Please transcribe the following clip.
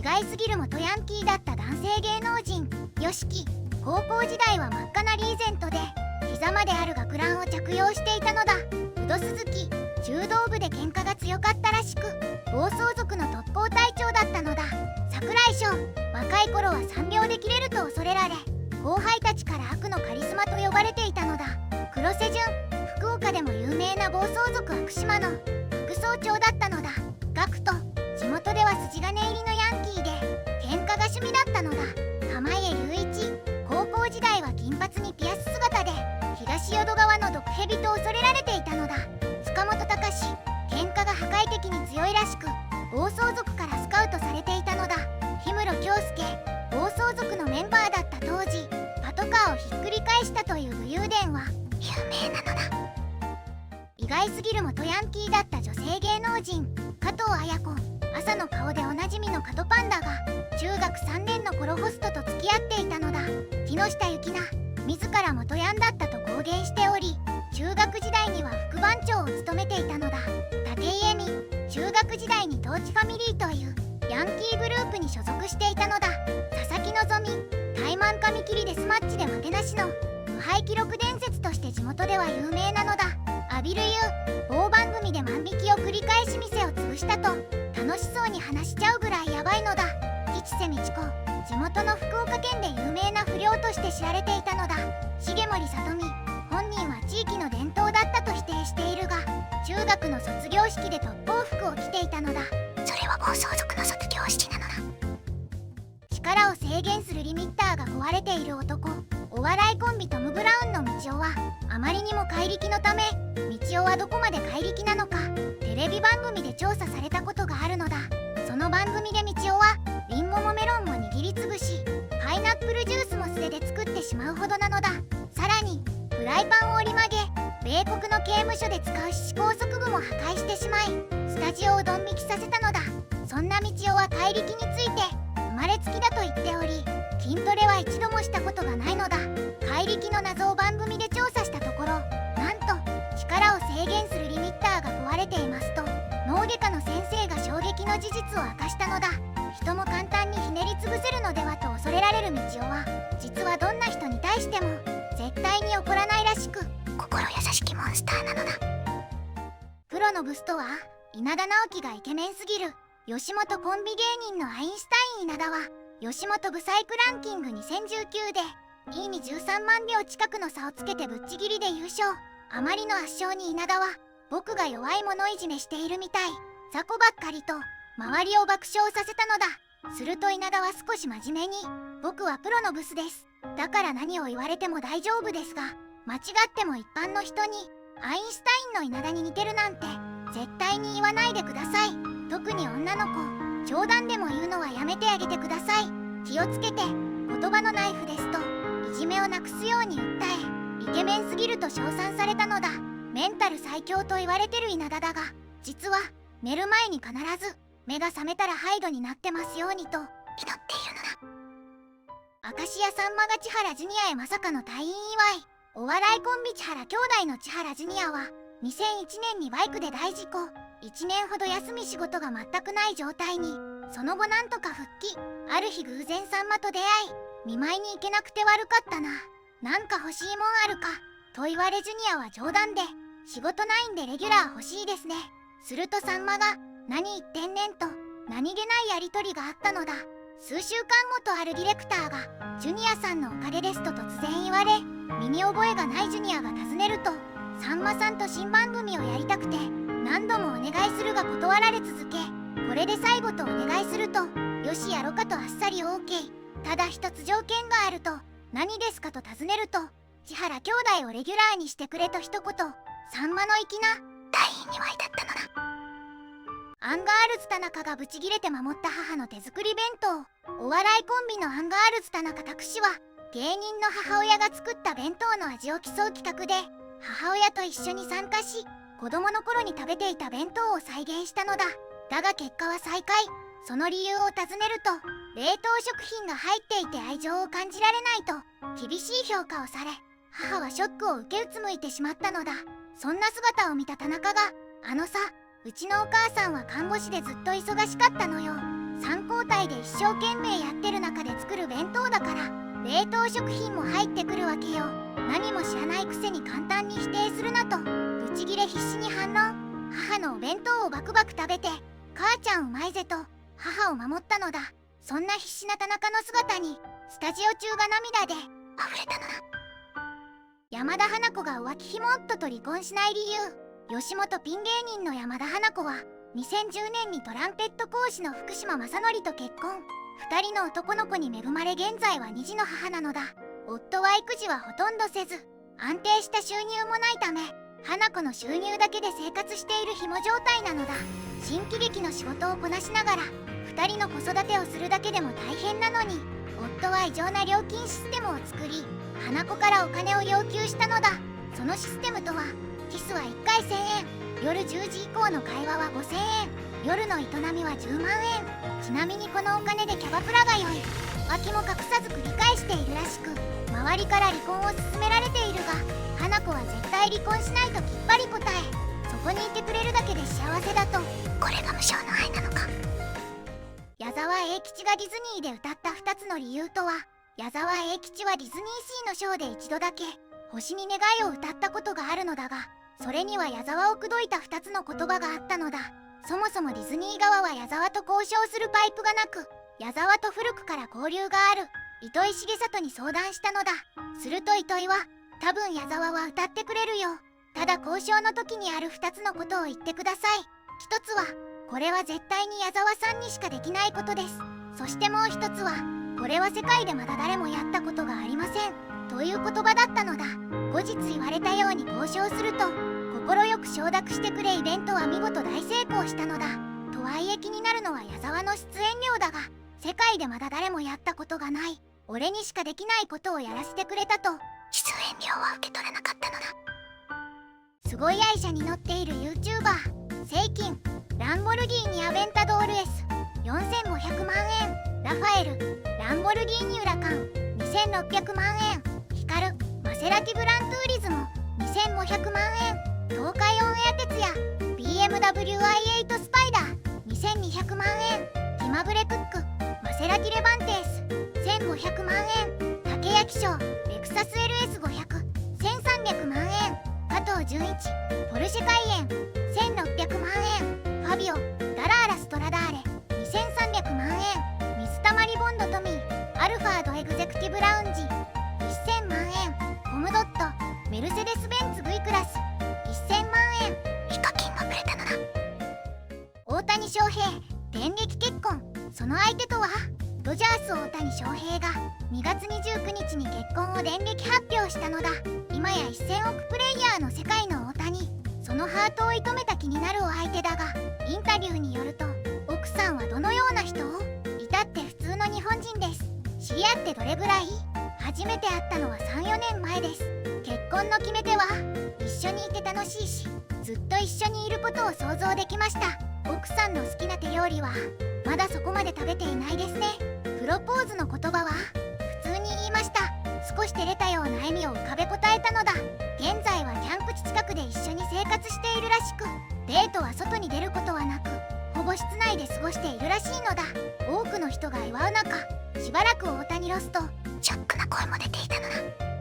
外すぎる元ヤンキーだった男性芸能人YOSHIKI。高校時代は真っ赤なリーゼントで膝まである学ランを着用していたのだ。ウド鈴木、柔道部で喧嘩が強かったらしく、暴走族の特攻隊長だったのだ。櫻井翔、若い頃は3秒で切れると恐れられ、後輩たちから悪のカリスマと呼ばれていたのだ。黒瀬淳、福岡でも有名な暴走族悪島の副総長だったのだ。学徒、地元では筋金入りのヤンキーで喧嘩が趣味だったのだ。濱家隆一、高校時代は金髪にピアス姿で東淀川の毒蛇と恐れられていたのだ。塚本隆、喧嘩が破壊的に強いらしく、暴走族からスカウトされていたのだ。氷室京介、暴走族のメンバーだった当時、パトカーをひっくり返したという武勇伝は有名なのだ。意外すぎる元ヤンキーだった女性芸能人加藤綾子。朝の顔でおなじみのカトパンダが中学3年の頃ホストと付き合っていたのだ。木下ゆきな、自ら元ヤンだったと公言しており、中学時代には副番長を務めていたのだ。武井絵美、中学時代にトーチファミリーというヤンキーグループに所属していたのだ。佐々木希、タイマン紙切りデスマッチで負けなしの無敗記録伝説として地元では有名なのだ。阿比留優、某番組で万引きを繰り返し店を潰したと楽しそうに話しちゃうぐらいヤバいのだ。吉瀬美智子、地元の福岡県で有名な不良として知られていたのだ。重森さとみ、本人は地域の伝統だったと否定しているが、中学の卒業式で特攻服を着ていたのだ。それは暴走族の卒業式なのだ。力を制限するリミッターが壊れている男。お笑いコンビトム・ブラウンのみちおはあまりにも怪力のため、みちおはどこまで怪力なのかテレビ番組で調査されたことがあるのだ。その番組でみちおはリンゴもメロンも握りつぶし、パイナップルジュースも素手で作ってしまうほどなのだ。さらにフライパンを折り曲げ、米国の刑務所で使う歯科拘束具も破壊してしまい、スタジオをドン引きさせたのだ。そんなみちおは怪力について生まれつきだと言っており、筋トレは一度もしたことがないのだ。怪力の謎を番組で調査したところ、なんと力を制限するリミッターが壊れていますと脳外科の先生が衝撃の事実を明かしたのだ。人も簡単にひねりつぶせるのではと恐れられるみちおは、実はどんな人に対しても絶対に怒らないらしく、心優しきモンスターなのだ。プロのブスとは稲田直樹がイケメンすぎる吉本コンビ芸人のアインシュタイン稲田は吉本ブサイクランキング2019で2位に13万秒近くの差をつけてぶっちぎりで優勝。あまりの圧勝に稲田は、僕が弱い者いじめしているみたい、雑魚ばっかりと周りを爆笑させたのだ。すると稲田は少し真面目に、僕はプロのブスです、だから何を言われても大丈夫ですが、間違っても一般の人にアインシュタインの稲田に似てるなんて絶対に言わないでください。特に女の子、冗談でも言うのはやめてあげてください。気をつけて、言葉のナイフですといじめをなくすように訴え、イケメンすぎると称賛されたのだ。メンタル最強と言われてる稲田だが、実は寝る前に必ず目が覚めたらハイドになってますようにと祈っているのだ。明石家さんまが千原ジュニアへまさかの退院祝い。お笑いコンビ千原兄弟の千原ジュニアは2001年にバイクで大事故、1年ほど休み仕事が全くない状態に、その後なんとか復帰。ある日偶然さんまと出会い、見舞いに行けなくて悪かったな、なんか欲しいもんあるかと言われ、ジュニアは冗談で、仕事ないんでレギュラー欲しいですね。するとさんまが、何言ってんねんと何気ないやりとりがあったのだ。数週間後とあるディレクターが、ジュニアさんのおかげですと突然言われ、身に覚えがないジュニアが尋ねると、さんまさんと新番組をやりたくて何度もお願いするが断られ続け、これで最後とお願いすると、よしやろかとあっさり OK。 ただ一つ条件があると、何ですかと尋ねると、千原兄弟をレギュラーにしてくれと一言。さんまの粋な退院祝いだったのだ。アンガールズ田中がブチギレて守った母の手作り弁当。お笑いコンビのアンガールズ田中拓司は、芸人の母親が作った弁当の味を競う企画で、母親と一緒に参加し、子供の頃に食べていた弁当を再現したのだ。だが結果は最下位。その理由を尋ねると、冷凍食品が入っていて愛情を感じられないと厳しい評価をされ、母はショックを受けうつむいてしまったのだ。そんな姿を見た田中が、あのさ、うちのお母さんは看護師でずっと忙しかったのよ。3交代で一生懸命やってる中で作る弁当だから冷凍食品も入ってくるわけよ。何も知らないくせに簡単に否定するなとブチギレ必死に反論。母のお弁当をバクバク食べて母ちゃんうまいぜと母を守ったのだ。そんな必死な田中の姿にスタジオ中が涙で溢れたのだ。山田花子が浮気ひも夫と離婚しない理由。吉本ピン芸人の山田花子は2010年にトランペット講師の福島正則と結婚。2人の男の子に恵まれ現在は2児の母なのだ。夫は育児はほとんどせず安定した収入もないため花子の収入だけで生活している紐状態なのだ。新喜劇の仕事をこなしながら2人の子育てをするだけでも大変なのに夫は異常な料金システムを作り花子からお金を要求したのだ。そのシステムとはキスは1回1000円、夜10時以降の会話は5000円、夜の営みは10万円。ちなみにこのお金でキャバクラが良い。浮気も隠さず繰り返しているらしく周りから離婚を勧められているが花子は絶対離婚しないときっぱり答えそこにいてくれるだけで幸せだと。これが無償の愛なのか。矢沢永吉がディズニーで歌った2つの理由とは。矢沢永吉はディズニーシーのショーで一度だけ星に願いを歌ったことがあるのだがそれには矢沢を口説いた2つの言葉があったのだ。そもそもディズニー側は矢沢と交渉するパイプがなく矢沢と古くから交流がある糸井重里に相談したのだ。すると糸井は多分矢沢は歌ってくれるよ、ただ交渉の時にある2つのことを言ってください。1つはこれは絶対に矢沢さんにしかできないことです。そしてもう1つはこれは世界でまだ誰もやったことがありませんという言葉だったのだ。後日言われたように交渉すると快く承諾してくれイベントは見事大成功したのだ。とはいえ気になるのは矢沢の出演料だが世界でまだ誰もやったことがない俺にしかできないことをやらせてくれたと。出演料は受け取れなかったのだ。すごい愛車に乗っている YouTuber セイキン。ランボルギーニアベンタドール S4500万円。ラファエルランボルギーニュラカン2600万円。ヒカルマセラティブラントゥーリズモ2500万円。東海オンエア徹夜 BMW i8 スパイダー2200万円。ティマブレクックマセラティレバンテース1500万円。竹谷翔レクサス LS500 1300万円。加藤純一ポルシェカイエン1600万円。ファビオダラーラストラダーレ2300万円。水溜りボンドトミーアルファードエグゼクティブラウンジ1000万円。コムドットメルセデス・ベンツ V クラス1000万円。ヒカキンがくれたのだ。大谷翔平電撃結婚。その相手とはドジャース大谷翔平が2月29日に結婚を電撃発表したのだ。今や1000億プレイヤーの世界の大谷、そのハートを射止めた気になるお相手だがインタビューによると奥さんはどのような人？至って普通の日本人です。知り合ってどれぐらい？初めて会ったのは 3,4 年前です。結婚の決め手は一緒にいて楽しいしずっと一緒にいることを想像できました。奥さんの好きな手料理はまだそこまで食べていないですね。プロポーズの言葉は普通に言いました。少し照れたような笑みを浮かべ答えたのだ。現在はキャンプ地近くで一緒に生活しているらしくデートは外に出ることはなくほぼ室内で過ごしているらしいのだ。多くの人が祝う中しばらく大谷ロスとショックな声も出ていたのだ。